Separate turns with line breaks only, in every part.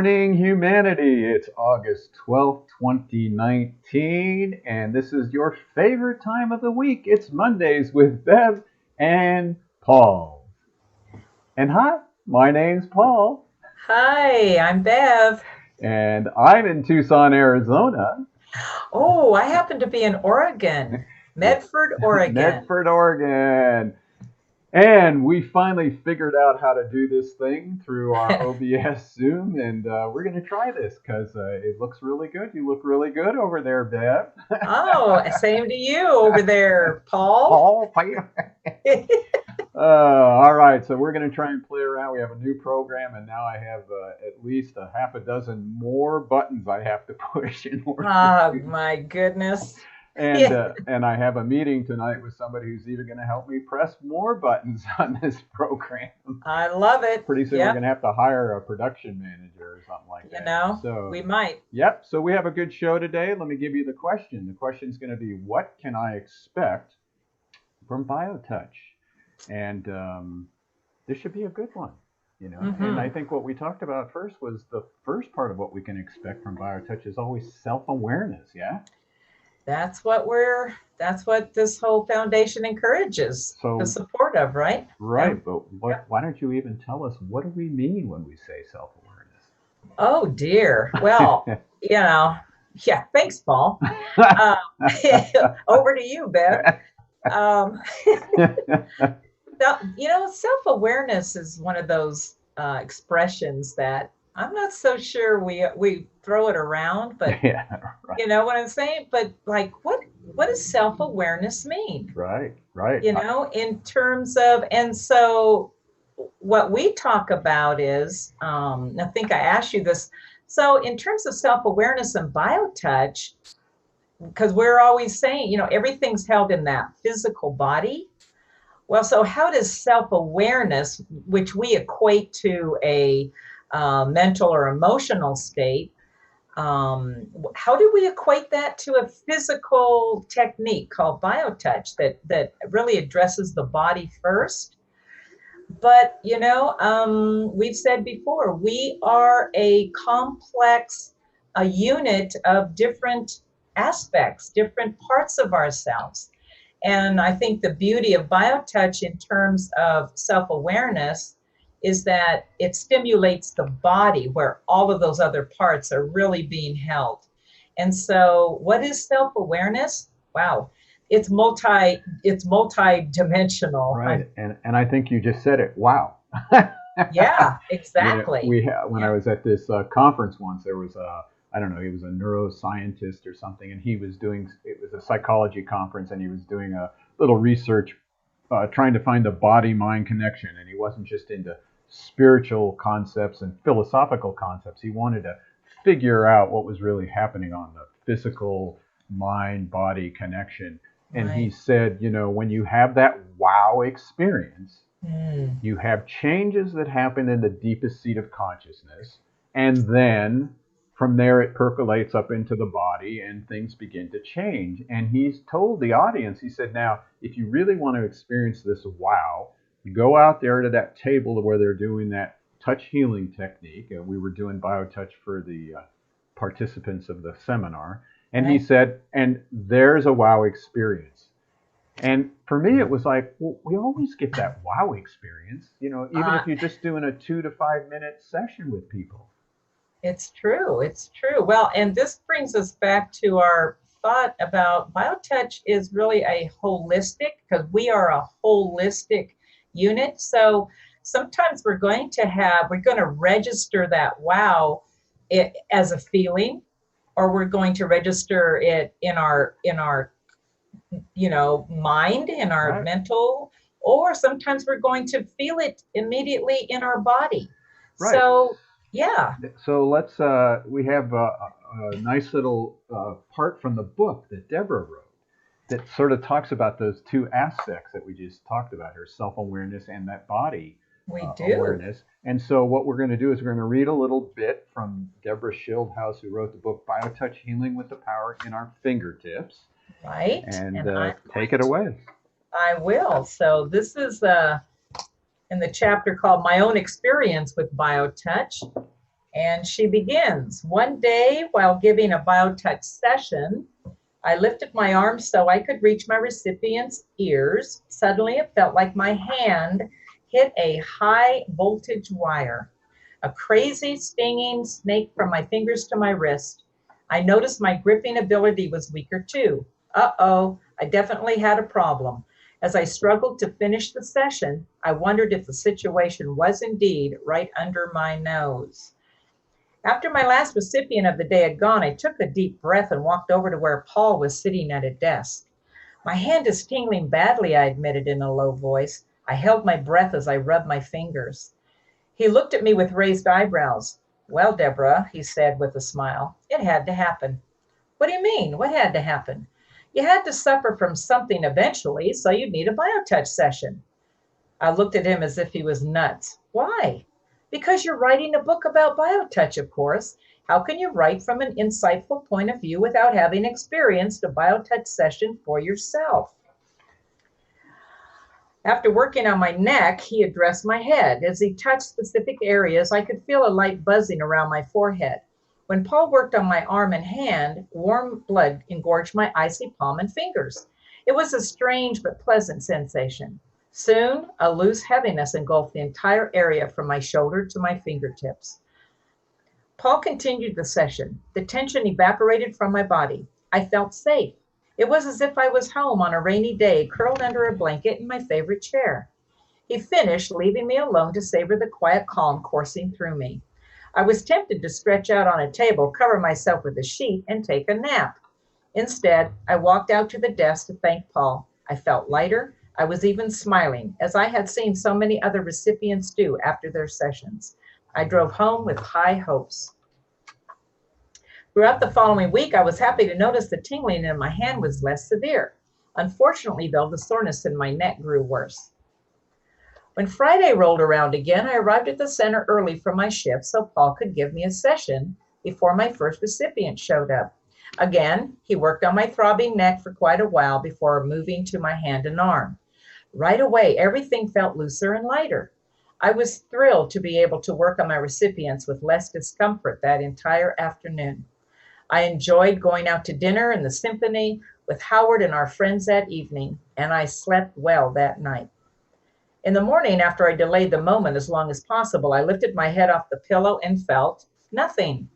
morning, humanity. It's August 12th, 2019, and this is your favorite time of the week. It's Mondays with Bev and Paul. And hi, my name's Paul,
Hi, I'm Bev.
and I'm in Tucson, Arizona.
Oh, I happen to be in Oregon,
Yeah,
Medford, Oregon.
Medford, Oregon. And we finally figured out how to do this thing through our OBS Zoom, and we're going to try this because it looks really good. You look really good over there, Bev.
Oh, same to you over there, Paul.
Paul, all right, so we're going to try and play around. We have a new program, and now I have at least a half a dozen more buttons I have to push in order to
Oh,
do.
my goodness.
And
Yeah,
uh, and I have a meeting tonight with somebody who's even going to help me press more buttons on this program.
I love it.
Pretty soon we're
Yep,
going to have to hire a production manager or something like
you
that.
know,
So,
we might.
yep. So we have a good show today. Let me give you the question. The question is going to be, what can I expect from BioTouch? And this should be a good one. And I
hmm
think what we talked about first was the first part of what we can expect from BioTouch is always self-awareness. Yeah.
That's what this whole foundation encourages the
So,
support of, right?
right.
Um,
But
yep.
why don't you even tell us what do we mean when we say
Oh dear. Well,
self-awareness?
you know, yeah, thanks, Paul. Uh, over to you, Bev. Um, self-awareness is one of those expressions that I'm not so sure we throw it around, but
Yeah, right,
you know what I'm saying? But like what does self-awareness mean?
right, right.
In terms of, and so what we talk about is, I think I asked you this. So in terms of self-awareness and biotouch, because we're always saying, everything's held in that physical body. Well, so how does self awareness, which we equate to a mental or emotional state, how do we equate that to a physical technique called biotouch that really addresses the body first? But we've said before, we are a complex, a unit of different aspects, different parts of ourselves. And I think the beauty of biotouch in terms of self awareness is that it stimulates the body where all of those other parts are really being held. And so, what is self awareness? Wow, it's multi-dimensional.
Right. And I think you just said it. Wow.
Yeah, exactly.
When I
Yeah.
was at this conference once, there was I don't know, he was a neuroscientist or something, and he was doing, it was a psychology conference, and he was doing a little research trying to find the body mind connection. And he wasn't just into spiritual concepts and philosophical concepts. He wanted to figure out what was really happening on the physical mind body connection. And he
Right.
said, when you have that wow experience,
Mm,
you have changes that happen in the deepest seat of consciousness, and then from there it percolates up into the body and things begin to change. And he's told the audience, he said, now, if you really want to experience this wow, go out there to that table where they're doing that touch healing technique. We were doing biotouch for the participants of the seminar. And he
right.
said, and there's a wow experience. And for me, it was like, well, we always get that wow experience, even
Uh,
if you're just doing a 2 to 5 minute session with people.
it's true. It's true. Well, and this brings us back to our thought about biotouch is really a holistic, because we are a holistic unit. So sometimes we're going to register that wow as a feeling, or we're going to register it in our mind, in our
Right,
mental, or sometimes we're going to feel it immediately in our body.
right.
So, yeah,
So we have a nice little part from the book that Deborah wrote that sort of talks about those two aspects that we just talked about here, self awareness and that body
we do.
awareness. And so, what we're going to do is we're going to read a little bit from Deborah Schildhouse, who wrote the book Biotouch Healing with the Power in Our Fingertips.
Right.
And
And I'm
take
going
it
to,
away.
I will. So, this is in the chapter called My Own Experience with BioTouch. And she begins. One day, while giving a biotouch session, I lifted my arm so I could reach my recipient's ears. Suddenly, it felt like my hand hit a high voltage wire. A crazy stinging snake from my fingers to my wrist. I noticed my gripping ability was weaker too. Uh-oh, I definitely had a problem. As I struggled to finish the session, I wondered if the situation was indeed right under my nose. After my last recipient of the day had gone, I took a deep breath and walked over to where Paul was sitting at a desk. My hand is tingling badly, I admitted in a low voice. I held my breath as I rubbed my fingers. He looked at me with raised eyebrows. Well, Deborah, he said with a smile, it had to happen. What do you mean? What had to happen? You had to suffer from something eventually, so you'd need a biotouch session. I looked at him as if he was nuts. Why? Because you're writing a book about biotouch, of course. How can you write from an insightful point of view without having experienced a biotouch session for yourself? After working on my neck, he addressed my head. As he touched specific areas, I could feel a light buzzing around my forehead. When Paul worked on my arm and hand, warm blood engorged my icy palm and fingers. It was a strange but pleasant sensation. Soon, a loose heaviness engulfed the entire area from my shoulder to my fingertips. Paul continued the session. The tension evaporated from my body. I felt safe. It was as if I was home on a rainy day, curled under a blanket in my favorite chair. He finished, leaving me alone to savor the quiet calm coursing through me. I was tempted to stretch out on a table, cover myself with a sheet, and take a nap. Instead, I walked out to the desk to thank Paul. I felt lighter. I was even smiling, as I had seen so many other recipients do after their sessions. I drove home with high hopes. Throughout the following week, I was happy to notice the tingling in my hand was less severe. Unfortunately, though, the soreness in my neck grew worse. When Friday rolled around again, I arrived at the center early for my shift so Paul could give me a session before my first recipient showed up. Again, he worked on my throbbing neck for quite a while before moving to my hand and arm. Right away, everything felt looser and lighter. I was thrilled to be able to work on my recipients with less discomfort that entire afternoon. I enjoyed going out to dinner and the symphony with Howard and our friends that evening, and I slept well that night. In the morning, after I delayed the moment as long as possible, I lifted my head off the pillow and felt nothing.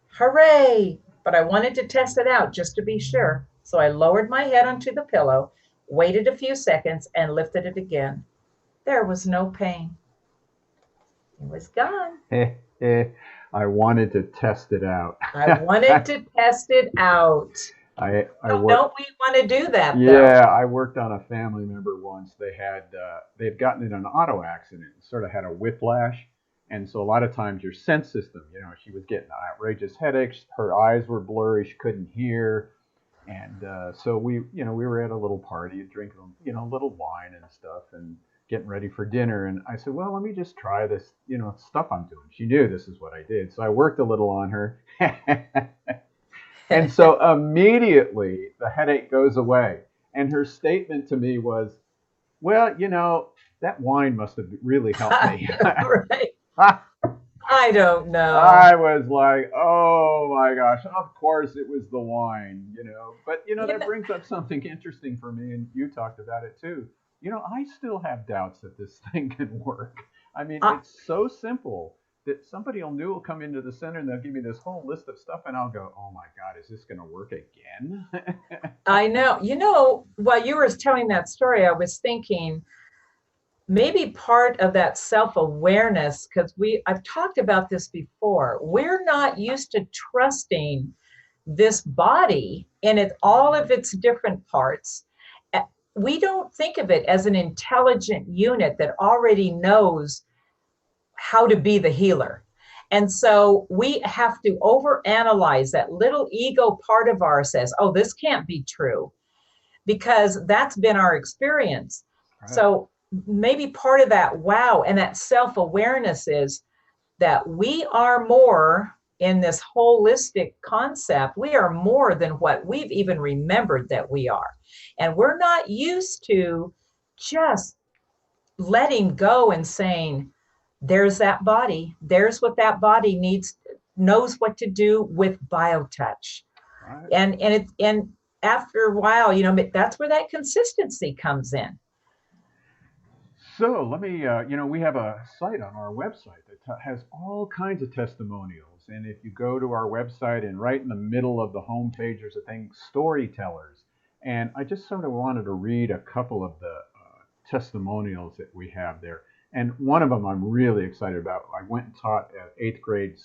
Hooray! But I wanted to test it out just to be sure, so I lowered my head onto the pillow, waited a few seconds, and lifted it again. There was no pain. It was gone.
I wanted to test it out.
I wanted to test it out. Don't we want to do that, though?
Yeah, I worked on a family member once. They'd gotten in an auto accident, sort of had a whiplash, and so a lot of times your sense system, she was getting outrageous headaches, her eyes were blurry, she couldn't hear, and so we were at a little party, drinking, a little wine and stuff, and getting ready for dinner. And I said, well, let me just try this, stuff I'm doing. She knew this is what I did, so I worked a little on her. And so immediately the headache goes away. And her statement to me was, well, that wine must have really helped me.
Right. I don't know.
I was like, oh my gosh, of course it was the wine, But, that brings up something interesting for me. And you talked about it too. I still have doubts that this thing can work. I mean, it's so simple that somebody will come into the center and they'll give me this whole list of stuff and I'll go, oh my God, is this going to work again?
I know. While you were telling that story, I was thinking maybe part of that self-awareness, because I've talked about this before, we're not used to trusting this body in all of its different parts. We don't think of it as an intelligent unit that already knows how to be the healer. And so we have to overanalyze. That little ego part of ours says, oh, this can't be true, because that's been our experience. Right. So maybe part of that wow and that self-awareness is that we are more in this holistic concept. We are more than what we've even remembered that we are. And we're not used to just letting go and saying, there's that body. There's what that body needs, knows what to do with biotouch.
Right.
And after a while, that's where that consistency comes in.
So let me, we have a site on our website that has all kinds of testimonials. And if you go to our website and right in the middle of the homepage, there's a thing, storytellers. And I just sort of wanted to read a couple of the testimonials that we have there. And one of them I'm really excited about. I went and taught at eighth grade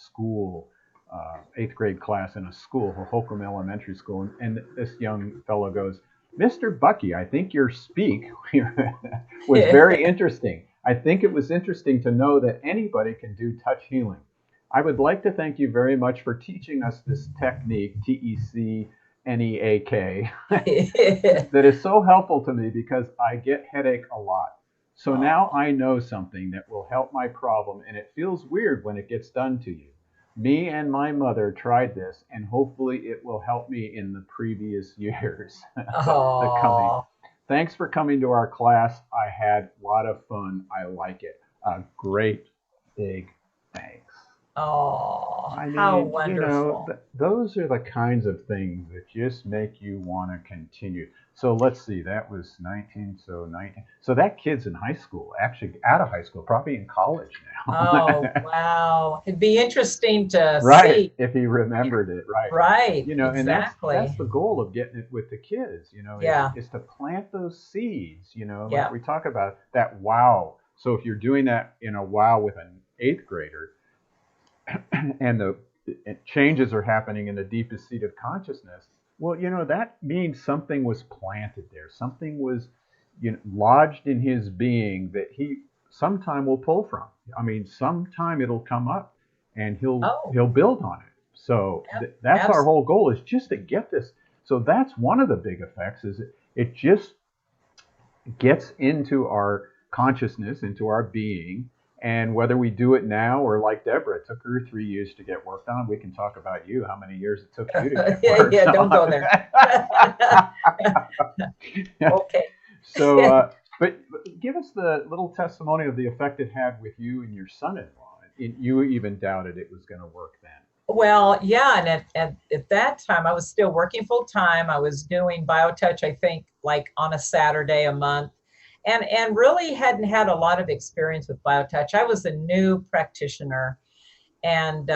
class in a school, Hohokam Elementary School. And this young fellow goes, Mr. Bucky, I think your speak was very interesting. I think it was interesting to know that anybody can do touch healing. I would like to thank you very much for teaching us this technique, TECNEAK, that is so helpful to me because I get headache a lot. So now
Oh,
I know something that will help my problem, and it feels weird when it gets done to you. Me and my mother tried this, and hopefully it will help me in the previous years, the coming.
oh,
Thanks for coming to our class. I had a lot of fun. I like it. A great big thanks.
oh,
I
how
mean,
wonderful.
those are the kinds of things that just make you want to continue. So let's see, that was 19, so 19. So that kid's in high school, actually out of high school, probably in college
Oh,
now.
wow. It'd be interesting to
Right,
see.
if he remembered it, right.
Right,
And that's
exactly.
the goal of getting it with the kids,
Yeah,
is to plant those seeds, like
yeah.
we talk about that wow. So if you're doing that in a wow with an eighth grader, and the changes are happening in the deepest seat of consciousness, well, that means something was planted there. Something was, lodged in his being that he sometime will pull from. I mean, sometime it'll come up, and he'll
Oh,
he'll build on it. So that's our
abs
whole goal, is just to get this. So that's one of the big effects, is it just gets into our consciousness, into our being. And whether we do it now or like Deborah, it took her 3 years to get worked on. We can talk about you, how many years it took you to get
yeah,
worked
yeah, don't go
on.
there. Okay.
So, but give us the little testimony of the effect it had with you and your son-in-law. You even doubted it was going to work then.
Well, yeah, and at that time I was still working full time. I was doing BioTouch, I think, like on a Saturday a month, and really hadn't had a lot of experience with BioTouch. I was a new practitioner, and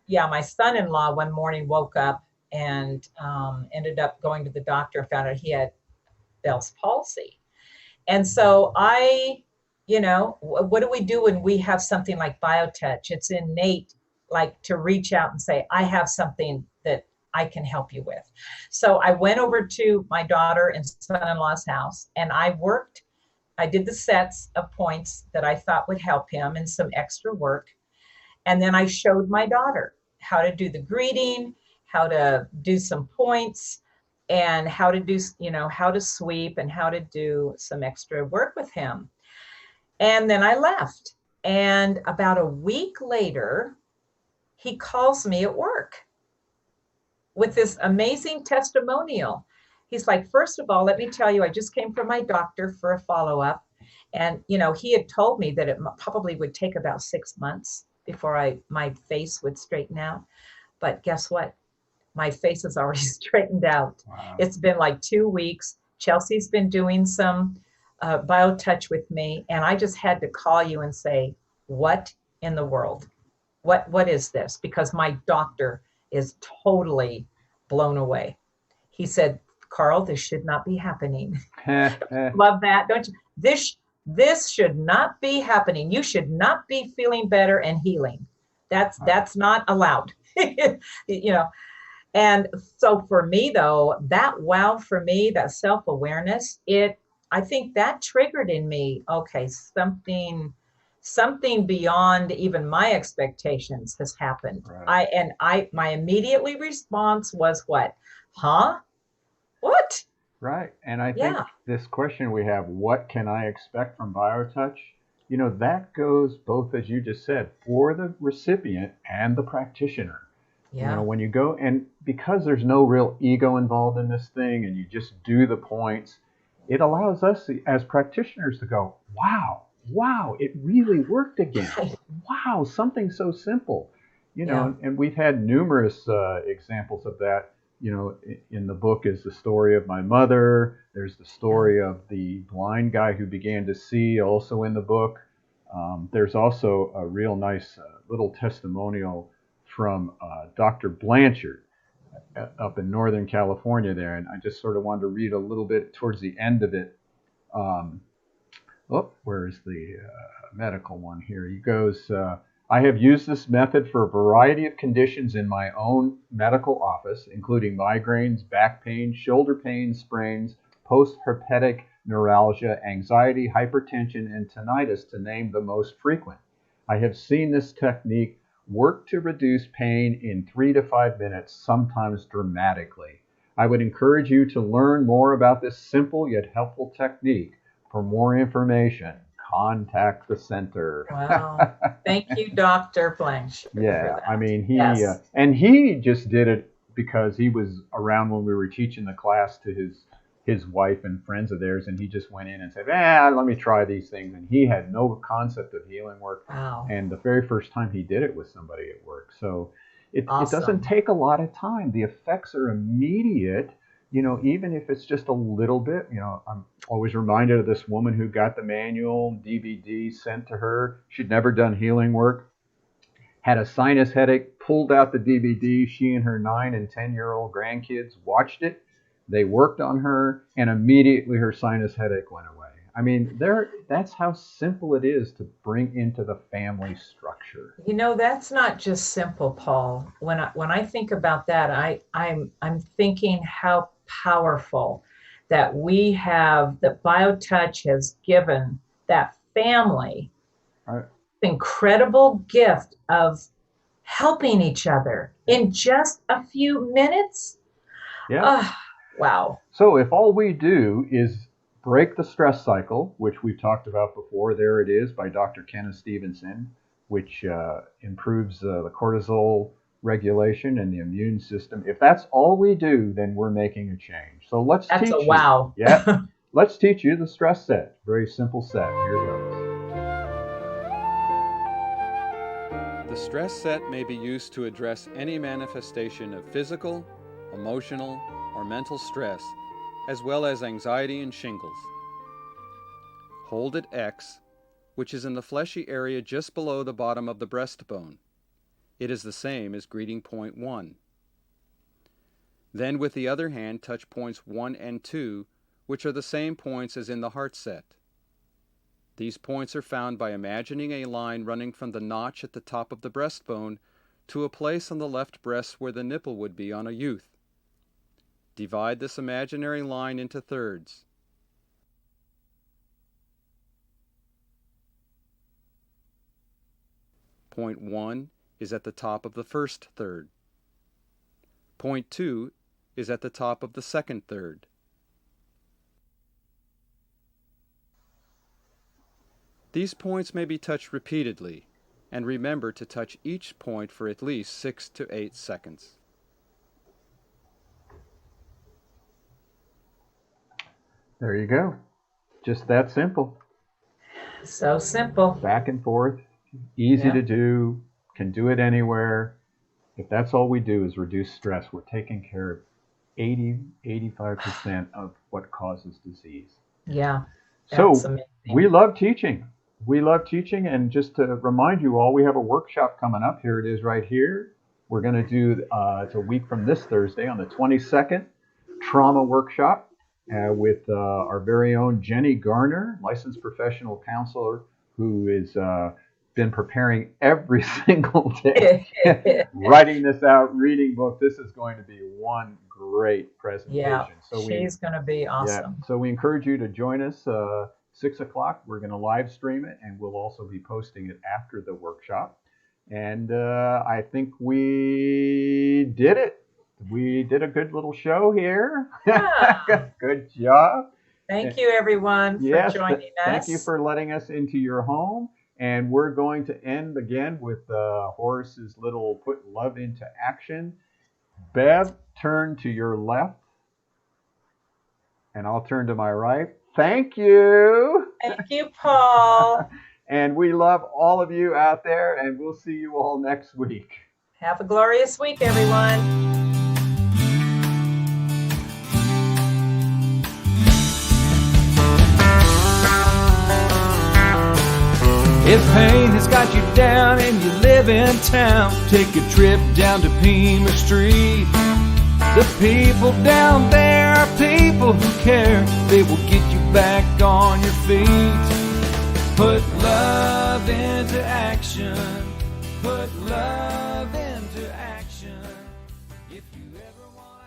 yeah, my son-in-law one morning woke up and ended up going to the doctor and found out he had Bell's palsy. And so what do we do when we have something like BioTouch? It's innate, like to reach out and say, I have something that I can help you with. So I went over to my daughter and son-in-law's house and I did the sets of points that I thought would help him and some extra work. And then I showed my daughter how to do the greeting, how to do some points, and how to do, how to sweep and how to do some extra work with him. And then I left. And about a week later, he calls me at work with this amazing testimonial. He's like, first of all, let me tell you, I just came from my doctor for a follow up. And, he had told me that it probably would take about 6 months before my face would straighten out. But guess what? My face is already straightened out.
Wow.
It's been like 2 weeks. Chelsea's been doing some BioTouch with me, and I just had to call you and say, "What in the world? What is this?" Because my doctor is totally blown away. He said, "Carl, this should not be happening." Love that, don't you? This should not be happening. You should not be feeling better and healing.
Wow.
That's not allowed. you know, and so for me though, that wow for me, that self-awareness, I think that triggered in me, okay, something beyond even my expectations has happened.
Right.
I my immediately response was what? Huh? What?
Right. And I think
Yeah.
this question we have, what can I expect from BioTouch? That goes both, as you just said, for the recipient and the practitioner.
Yeah.
When you go, and because there's no real ego involved in this thing and you just do the points, it allows us as practitioners to go, wow, wow, it really worked again. Wow, something so simple.
Yeah.
And we've had numerous examples of that. In the book is the story of my mother. There's the
Yeah.
story of the blind guy who began to see, also in the book. There's also a real nice little testimonial from Dr. Blanchard up in Northern California there. And I just sort of wanted to read a little bit towards the end of it. Um, where's the medical one here? He goes, I have used this method for a variety of conditions in my own medical office, including migraines, back pain, shoulder pain, sprains, post-herpetic neuralgia, anxiety, hypertension, and tinnitus, to name the most frequent. I have seen this technique work to reduce pain in 3 to 5 minutes, sometimes dramatically. I would encourage you to learn more about this simple yet helpful technique. For more information, contact the center.
Wow. Thank you, Dr. Blanchard, for
Yeah, I
that.
mean,
Yes.
he just did it because he was around when we were teaching the class to his wife and friends of theirs, and he just went in and said, let me try these things. And he had no concept of healing work.
Wow.
And the very first time he did it with somebody at work. So it doesn't
Awesome.
take a lot of time. The effects are immediate, even if it's just a little bit. I'm always reminded of this woman who got the manual DVD sent to her. She'd never done healing work, had a sinus headache, pulled out the DVD. She and her 9 and 10-year-old grandkids watched it. They worked on her, and immediately her sinus headache went away. I mean, that's how simple it is to bring into the family structure.
That's not just simple, Paul. When I think about that, I'm thinking how powerful that we have that BioTouch has given that family
All right.
incredible gift of helping each other
Yeah.
in just a few minutes.
Yeah.
Oh, wow.
So if all we do is break the stress cycle, which we've talked about before, there it is by Dr. Kenneth Stevenson, which improves the cortisol regulation and the immune system. If that's all we do, then we're making a change. So let's
That's a
teach you.
wow.
Yeah, let's teach you the stress set. Very simple set. Here goes.
The stress set may be used to address any manifestation of physical, emotional, or mental stress, as well as anxiety and shingles. Hold at X, which is in the fleshy area just below the bottom of the breastbone. It is the same as greeting point 1. Then with the other hand touch points 1 and 2, which are the same points as in the heart set. These points are found by imagining a line running from the notch at the top of the breastbone to a place on the left breast where the nipple would be on a youth. Divide this imaginary line into thirds. Point 1 is at the top of the first third. Point 2 is at the top of the second third. These points may be touched repeatedly, and remember to touch each point for at least 6 to 8 seconds.
There you go. Just that simple.
So simple.
Back and forth, easy
Yeah.
to do, can do it anywhere. If that's all we do is reduce stress, we're taking care of 85% of what causes disease.
Yeah. That's
So we
amazing.
love teaching. We love teaching. And just to remind you all, we have a workshop coming up. Here it is right here. We're going to do, it's a week from this Thursday on the 22nd, trauma workshop with our very own Jenny Garner, licensed professional counselor, who has been preparing every single day, writing this out, reading books. This is going to be one great
Yeah,
presentation.
she's going to be
Yeah,
awesome.
so we encourage you to join us 6 o'clock. We're going to live stream it, and we'll also be posting it after the workshop. And I think we did it. We did a good little show here.
Yeah.
Good job.
Thank you, everyone, for
Yes,
joining
thank you
us.
for letting us into your home. And we're going to end again with Horace's little put love into action. Bev, turn to your left, and I'll turn to my right. Thank you.
Thank you, Paul.
And we love all of you out there, and we'll see you all next week.
Have a glorious week, everyone.
If pain has got you down and you live in town, take a trip down to Pima Street. The people down there are people who care. They will get you back on your feet. Put love into action. Put love into action. If you ever want